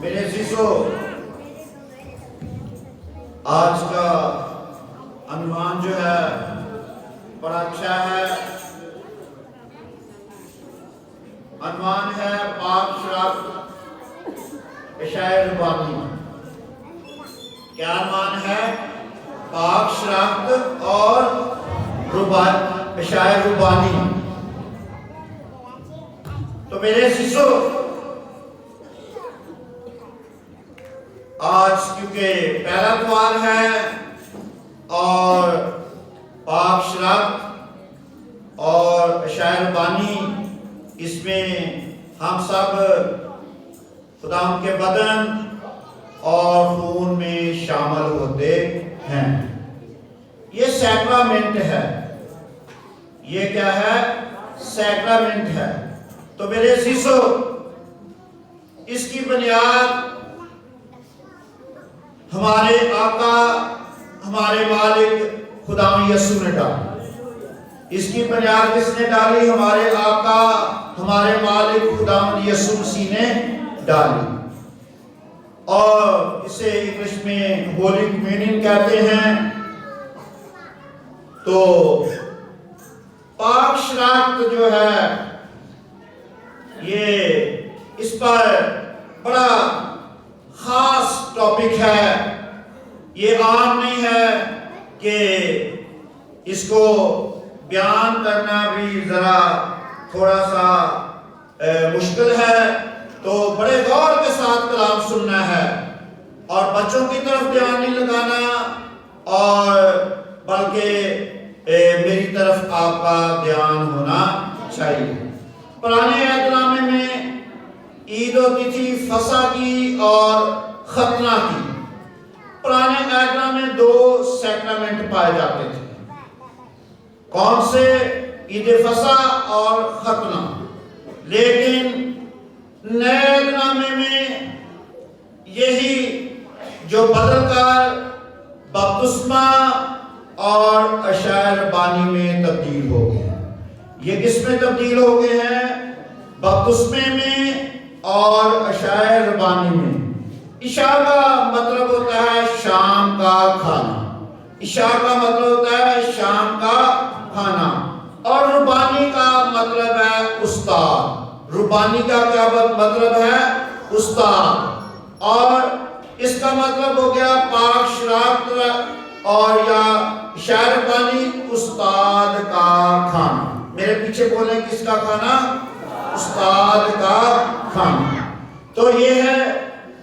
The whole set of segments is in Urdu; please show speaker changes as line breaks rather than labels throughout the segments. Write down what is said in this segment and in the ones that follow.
میرے عزیزو، آج کا عنوان جو ہے بڑا اچھا ہے۔ عنوان ہے پاک شرافت عشاء ربانی۔ کیا عنوان ہے؟ پاک شرافت اور عشاء ربانی۔ تو میرے عزیزو، آج کیونکہ پہلا اتوار ہے اور پاک شرافت اور عشاء ربانی، اس میں ہم سب خدا کے بدن اور خون میں شامل ہوتے ہیں۔ یہ سیکرامنٹ ہے۔ یہ کیا ہے؟ سیکرامنٹ ہے۔ تو میرے عزیزو، اس کی بنیاد ہمارے آقا، ہمارے مالک خداوند یسوع نے ڈالی۔ اس کی بنیاد کس نے ڈالی؟ ہمارے آقا، ہمارے مالک خداوند یسوع مسیح نے ڈالی۔ اور اسے انگلش میں ہولی کمیونین کہتے ہیں۔ تو پاک شرافت جو ہے، یہ اس پر بڑا خاص ٹاپک ہے۔ یہ عام نہیں ہے کہ اس کو بیان کرنا بھی ذرا تھوڑا سا مشکل ہے۔ تو بڑے غور کے ساتھ کلام سننا ہے اور بچوں کی طرف دھیان نہیں لگانا، اور بلکہ میری طرف آپ کا دھیان ہونا چاہیے۔ پرانے عہد نامے میں عید ہوتی تھی فسح کی اور ختنہ کی۔ پرانے عہد نامے میں 2 سیکرامنٹ پائے جاتے تھے۔ کون سے؟ عید فسح اور ختنہ۔ لیکن نئے عہد نامے میں یہی جو بدل کر بپتسمہ اور عشاء ربانی میں تبدیل ہو گئے ہیں۔ یہ کس میں تبدیل ہو گئے ہیں؟ بپتسمے میں اور عشاء ربانی میں۔ عشاء کا مطلب ہوتا ہے شام کا کھانا۔ عشاء کا مطلب ہوتا ہے شام کا کھانا، اور ربانی کا مطلب ہے استاد۔ ربانی کا کیا مطلب ہے؟ استاد۔ اور اس کا مطلب ہو گیا پاک شرافت اور یا عشاء ربانی، استاد کا کھانا۔ میرے پیچھے بولیں، کس کا کھانا؟ استاد کا کھانا۔ تو یہ ہے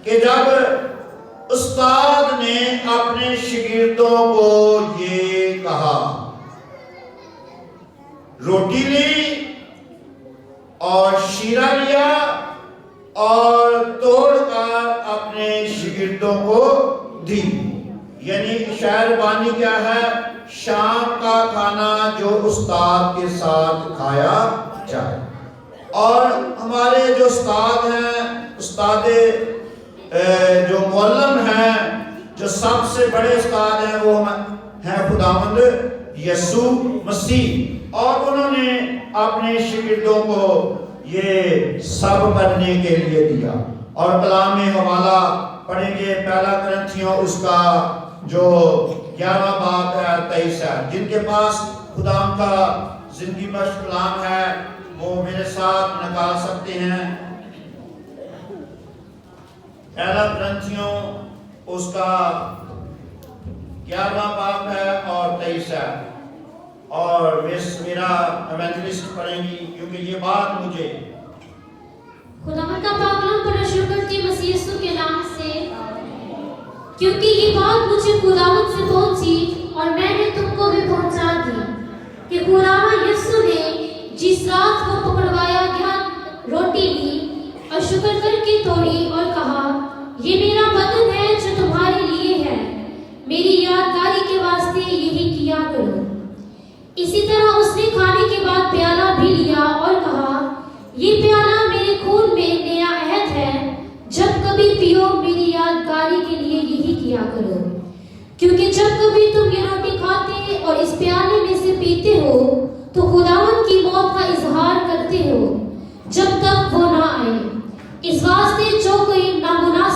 کہ جب استاد نے اپنے شاگردوں کو یہ کہا، روٹی لی اور شیرہ لیا اور توڑ کر اپنے شاگردوں کو دی، یعنی عشاء ربانی کیا ہے؟ شام کا کھانا جو استاد کے ساتھ کھایا جائے۔ اور ہمارے جو استاد ہیں، استاد جو معلم ہیں، جو سب سے بڑے استاد ہیں، وہ ہیں خداوند یسوع مسیح، اور انہوں نے اپنے شاگردوں کو یہ سب کرنے کے لیے دیا۔ اور کلام میں حوالہ پڑھیں گے، پہلا کرنتھیوں اس کا جو 11واں باب ہے 23 ہے۔ جن کے پاس خدا کا زندگی بخش کلام ہے وہ میرے ساتھ نکال سکتے ہیں۔ پہلا کرنتھیوں اس کا 11واں باب ہے اور 23 ہے، اور میرا ایونجلسٹ پڑھیں گی، کیونکہ یہ بات مجھے
خداوند کا پاک نام پر شکر کرتی مسیح یسوع کے نام سے، کیونکہ یہ بات مجھے خداوند سے پہنچی اور میں نے تم کو بھی پہنچا دی کہ خداوند یسوع نے جس رات کو پکڑوایا گیا روٹی لی اور شکر کر کے توڑی اور کہا، یہ میرا بدن ہے جو تمہارے لیے ہے، میری یادگاری کے واسطے یہی کیا کرو۔ اسی طرح اس نے کھانے کے بعد پیالہ بھی لیا اور کہا، یہ پیالہ میرے خون میں نیا عہد ہے، جب کبھی پیو میری یادگاری کے لیے یہی کیا کرو۔ کیونکہ جب کبھی تم یہ روٹی کھاتے اور اس پیالے میں سے پیتے ہو تو خداوند کی موت کا اظہار کرتے ہو جب تک وہ نہ آئے۔ اس واسطے جو کوئی نامناسب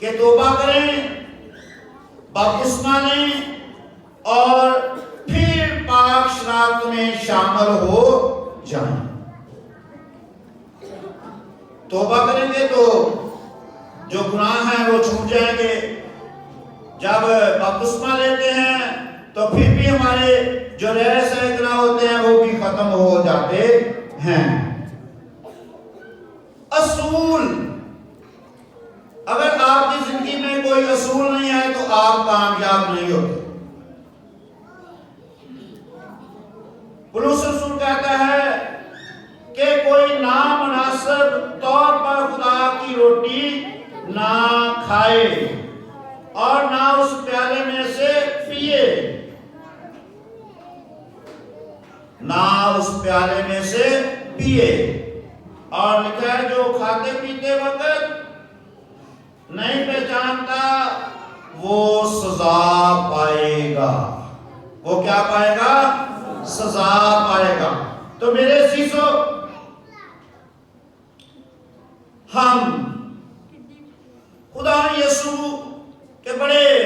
کہ توبہ کریں، بپتسمہ لیں اور پھر پاک شناخت میں شامل ہو جائیں۔ توبہ کریں گے تو جو گناہ ہیں وہ چھوٹ جائیں گے۔ جب بپتسمہ لیتے ہیں تو پھر بھی ہمارے جو رہ سہے گناہ ہوتے ہیں وہ بھی ختم ہو جاتے ہیں۔ اصول، اگر آپ کی زندگی میں کوئی اصول نہیں ہے تو آپ کامیاب نہیں ہوتے۔ پولس رسول کہتا ہے کہ کوئی نامناسب طور پر خدا کی روٹی نہ کھائے اور نہ اس پیالے میں سے پیے، نہ اس پیالے میں سے پیے۔ اور لکھا ہے جو کھاتے پیتے وقت نہیں پہچانتا وہ سزا پائے گا۔ وہ کیا پائے گا؟ سزا پائے گا۔ تو میرے عزیزو، ہم خدا یسوع کے بڑے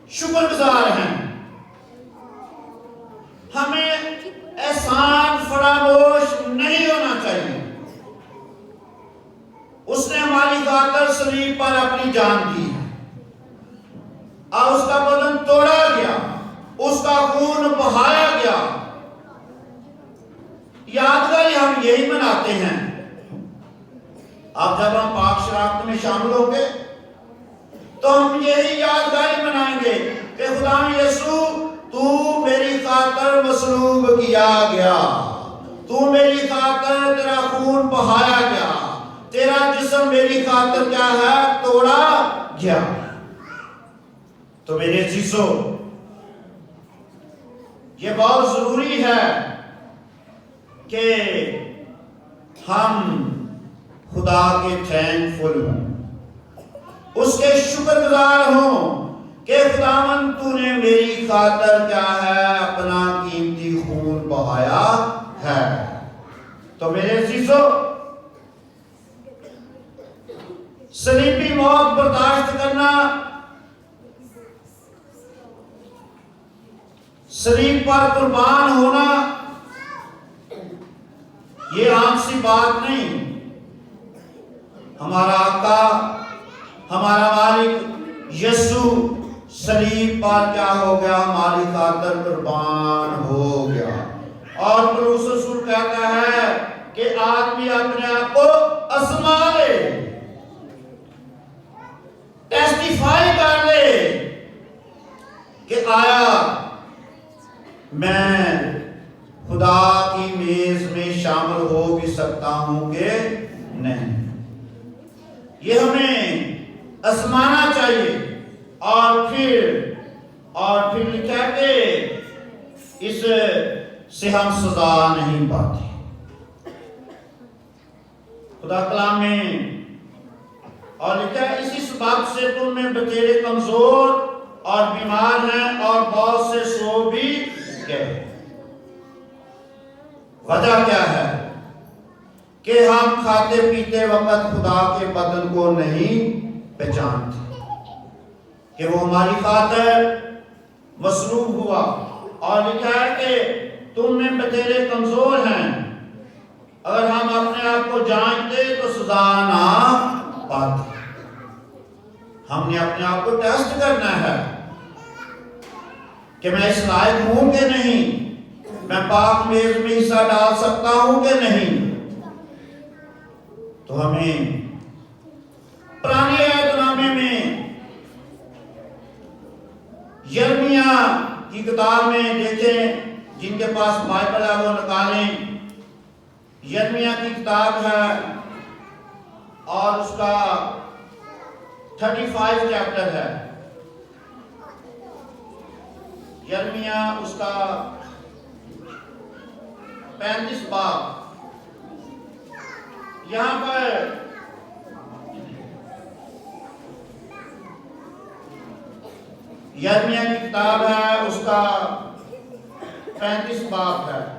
شکر گزار ہیں۔ ہمیں احسان فراموش نہیں ہونا چاہیے۔ اس نے ہماری خاطر صلیب پر اپنی جان دی اور اس کا بدن توڑا گیا، اس کا خون بہایا گیا۔ یادگاری ہم یہی مناتے ہیں۔ اب جب ہم پاک شناخت میں شامل ہوں گے تو ہم یہی یادگاری منائیں گے کہ خدا یسوع تو میری خاطر مصلوب کیا گیا، تو میری خاطر تیرا خون بہایا گیا، تیرا جسم میری خاطر کیا ہے؟ توڑا گیا۔ تو میرے عزیزو، یہ بہت ضروری ہے کہ ہم خدا کے تھینکفل ہوں، اس کے شکر گزار ہوں کہ خداوند تو نے میری خاطر کیا ہے؟ اپنا قیمتی خون بہایا ہے۔ تو میرے عزیزو، صلیبی موت برداشت کرنا، صلیب پر قربان ہونا، یہ عام سی بات نہیں۔ ہمارا آقا، ہمارا مالک یسوع صلیب پر کیا ہو گیا؟ ہماری خاطر قربان ہو گیا۔ اور پولس رسول کہتا ہے کہ آدمی اپنے آپ کو آزما لے، ٹیسٹیفائی کر لے کہ آیا میں خدا کی میز میں شامل ہو بھی سکتا ہوں کہ نہیں۔ یہ ہمیں آزمانا چاہیے۔ اور پھر لکھا ہے کہ اس سے ہم سزا نہیں پاتے۔ خدا کلام میں اور لکھا ہے اسی سبب سے تم میں بتیرے کمزور اور بیمار ہیں اور بہت سے سو بھی گئے۔ وجہ کیا ہے؟ کہ ہم کھاتے پیتے وقت خدا کے بدن کو نہیں پہچانتے کہ وہ ہماری خاطر مصلوب ہوا۔ اور لکھا ہے کہ تم میں بتیرے کمزور ہیں، اگر ہم اپنے آپ کو جانتے تو سزا نہ پاتے۔ ہم نے اپنے آپ کو ٹیسٹ کرنا ہے کہ میں اس لائق ہوں کہ نہیں، میں پاک میز میں حصہ ڈال سکتا ہوں کہ نہیں۔ تو ہمیں پرانے عہد نامے میں یرمیہ کی کتاب میں دیکھیں، جن کے پاس بائبل ہے وہ نکالیں۔ یرمیہ کی کتاب ہے اور اس کا 35 چیپٹر ہے۔ یرمیہ اس کا 35 باب۔ یہاں پر یرمیہ کی کتاب ہے، اس کا 35 باب ہے۔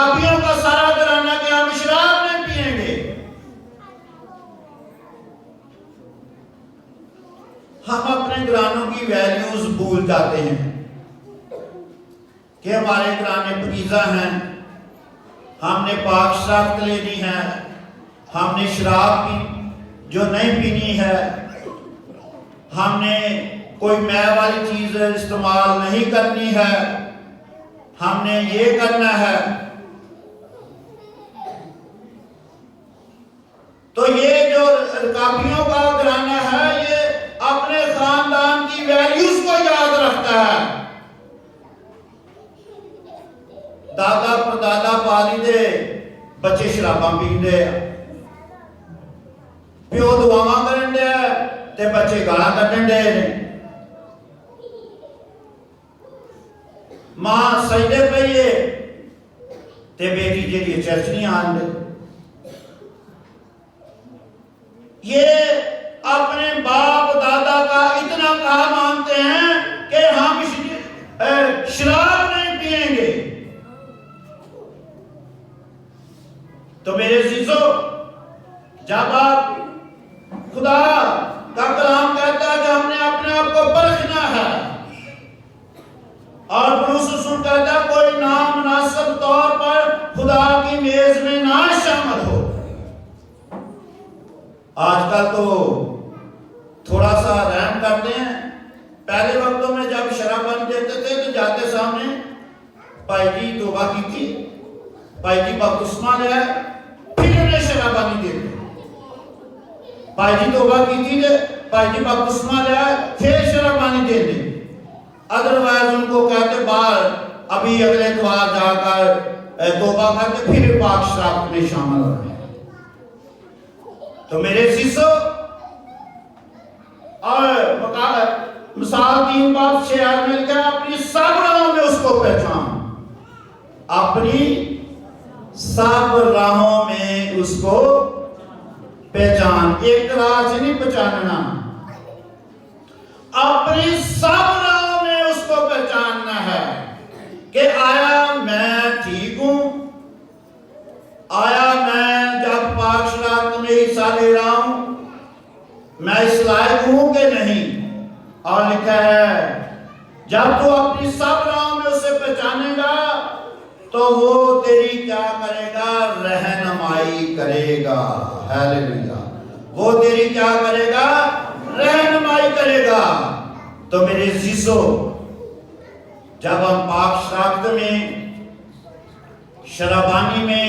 رکابیوں کا سارا گھرانہ کہ ہم شراب نہیں پیئیں گے. ہم اپنے گھرانوں کی ویلیوز بھول جاتے ہیں کہ ہمارے گھرانے پاکیزہ ہیں, ہم نے پاک شرافت لینی ہے, ہم نے شراب کی جو نہیں پینی ہے, ہم نے کوئی مے والی چیز استعمال نہیں کرنی ہے, ہم نے یہ کرنا ہے. تو یہ جو رکابیوں کا گھرانہ ہے یہ اپنے خاندان کی ویلیوز کو یاد رکھتا ہے. دادا پردادا پالی دے بچے شراباں پیندے, پیو دعاواں کرن دے تے بچے گالاں کڈن دے نے, ماں سجدے پئیے تے بیٹی جیڑی چرچ نہیں آن دے. یہ اپنے باپ دادا کا اتنا کہا مانتے ہیں کہ ہم شراب نہیں پیئیں گے. تو میرے عزیزو, جب آپ خدا کا کلام کہتا ہے کہ ہم نے اپنے آپ کو پرکھنا ہے, اور پولس رسول کہتا ہے کوئی نامناسب طور پر خدا کی میز میں نہ شامل ہو. آج کل تو تھوڑا سا رحم کرتے ہیں. پہلے وقتوں میں جب شرابانی دیتے تھے تو جاتے سامنے بھائی جی توبہ کی تھی, بھائی جی بپتسمہ لیا, پھر انہیں شرابانی دیتے. بھائی جی توبہ کی تھی, بھائی جی بپتسمہ لیا, پھر شرابانی دیتے. ادروائز ان کو کہتے باہر ابھی اگلے اتوار جا کر توبہ کر کے پھر پاک شراب میں شامل ہو رہے ہیں. تو میرے عزیزو, اور مثال 3 باب 6 آیت میں لکھا ہے اپنی سب راہوں میں اس کو پہچان, اپنی سب راہوں میں اس کو پہچان. ایک راہ سے نہیں پہچاننا, اپنی سب راہوں میں اس کو پہچاننا ہے کہ آیا میں ٹھیک ہوں, آیا میں جب پاک شرابت میں حصہ لے رہا ہوں میں اس لائق ہوں کہ نہیں. اور لکھا ہے جب تو اپنی سب راہوں میں اسے پہچانے گا تو وہ تیری کیا کرے گا, رہنمائی کرے گا. ہیلیلویا. وہ تیری کیا کرے گا, رہنمائی کرے گا. تو میرے عزیزو, جب ہم پاک شرابت میں شرابانی میں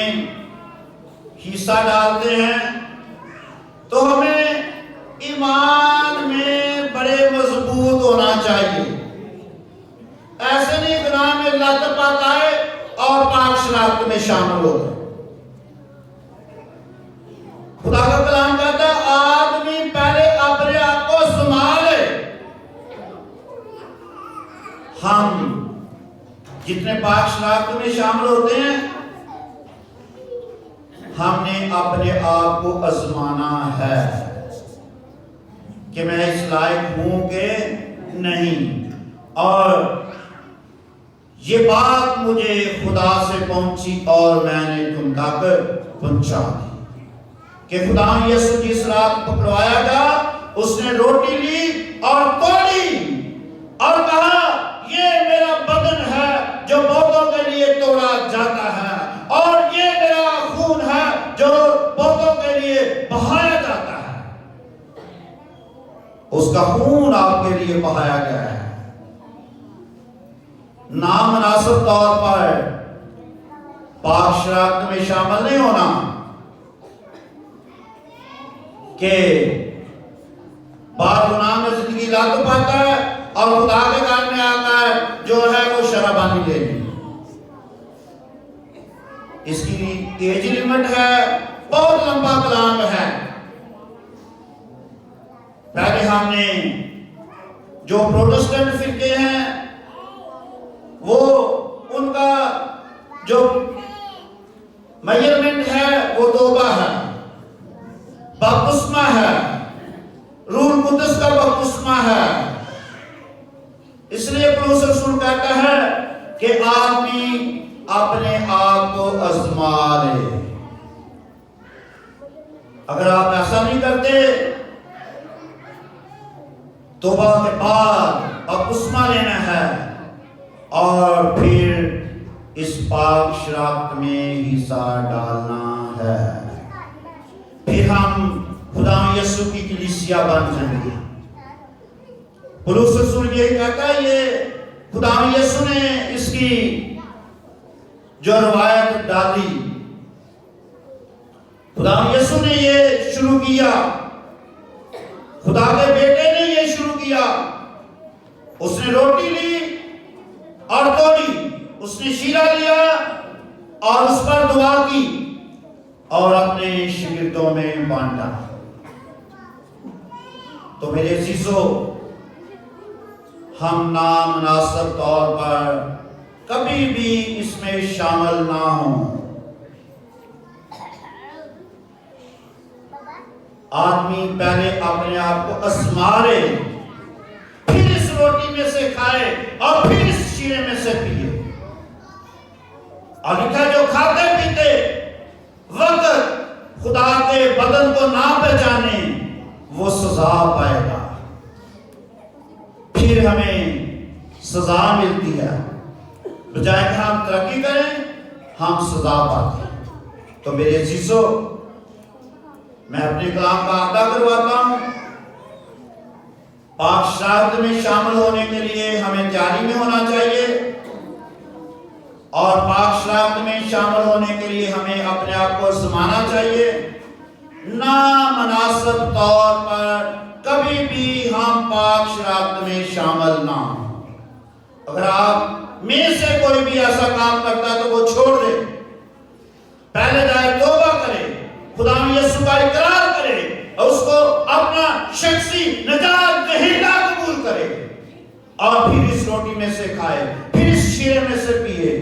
حصہ ڈالتے ہیں تو ہمیں ایمان میں بڑے مضبوط ہونا چاہیے. ایسے نہیں گناہ میں لت پت آئے اور پاک شرابت میں شامل ہو گئے. خدا کا کلام کہتا ہے آدمی پہلے اپنے آپ کو سنبھالے. ہم جتنے پاک شرابت میں شامل ہوتے ہیں ہم نے اپنے آپ کو آزمانا ہے کہ میں اس لائق ہوں کہ نہیں. اور یہ بات مجھے خدا سے پہنچی اور میں نے تم تک پہنچا دی کہ خدا یسوع جس رات پکڑوایا گیا اس نے روٹی لی اور توڑی اور کہا یہ میرا بدن ہے جو بہتوں کے لیے توڑا جاتا ہے, اور یہ میرا خون ہے جو بہتوں کے لیے بہایا جاتا ہے. اس کا خون آپ کے لیے بہایا گیا ہے. نامناسب طور پر پاک شرابت میں شامل نہیں ہونا کہ بعد گناہ میں زندگی لت پاتا ہے اور خدا کے کام میں آتا ہے جو ہے وہ شرابانی لینی. اس کی ایج لیمٹ ہے, بہت لمبا کلام ہے. پہلے ہم نے جو پروٹسٹنٹ فرقے ہیں وہ ان کا جو میجرمنٹ ہے وہ توبہ ہے, بپتسمہ ہے, روح القدس کا بپتسمہ ہے. اس لیے پولس رسول کہتا ہے کہ آدمی اپنے آپ کو آزما لے۔ اگر آپ ایسا نہیں کرتے، توبہ کے بعد بپتسمہ لینا ہے اور پھر اس پاک شراکت میں حصہ ڈالنا ہے، پھر ہم خدا یسوع کی کلیسیا بن جائیں گے۔ پولس رسول یہی کہتا ہے، یہ خدا یسوع نے اس کی جو روایت ڈالی، خدا یسوع نے یہ شروع کیا، خدا کے بیٹے نے یہ شروع کیا۔ اس نے روٹی لی اور توڑی، اس نے شیرہ لیا اور اس پر دعا کی اور اپنے شاگردوں میں بانٹا۔ تو میرے عزیزو، ہم نامناسب طور پر کبھی بھی اس میں شامل نہ ہوں۔ آدمی پہلے اپنے آپ کو آزمائے، پھر اس روٹی میں سے کھائے اور پھر اس شیرے میں سے پیے۔ اور لکھا جو کھاتے پیتے وقت خدا کے بدن کو نہ پہچانے، وہ سزا پائے گا۔ پھر ہمیں سزا ملتی ہے، بجائے کہ ہم ترقی کریں ہم سزا پاتے ہیں۔ تو میرے عزیزو، میں اپنے کلام کا ادا کرواتا ہوں۔ پاک شراکت میں شامل ہونے کے لیے ہمیں تیاری میں ہونا چاہیے، اور پاک شراکت میں شامل ہونے کے لیے ہمیں اپنے آپ کو آزمانا چاہیے۔ نامناسب طور پر کبھی بھی ہم پاک شراکت میں شامل نہ ہوں۔ اگر آپ میں سے کوئی بھی ایسا کام کرتا ہے تو وہ چھوڑ دے، پہلے جائے توبہ کرے، خدا یسوع کا اقرار کرے اور اس کو اپنا شخصی نجات دہندہ قبول کرے، اور پھر اس روٹی میں سے کھائے، پھر اس شیرے میں سے پیے،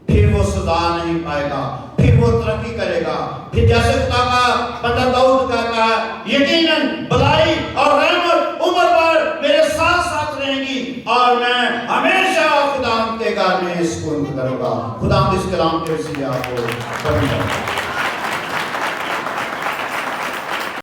پھر وہ سزا نہیں پائے گا، پھر وہ ترقی کرے گا۔ پھر جیسے خدا کا بندہ داؤد کہتا ہے، یقیناً بھلائی اور رحمت عمر پر میرے ساتھ ساتھ رہیں گی اور میں ہمیشہ خدا کے گھر میں سکون کروں گا۔ خدا اس کلام کے وسیلے آپ کو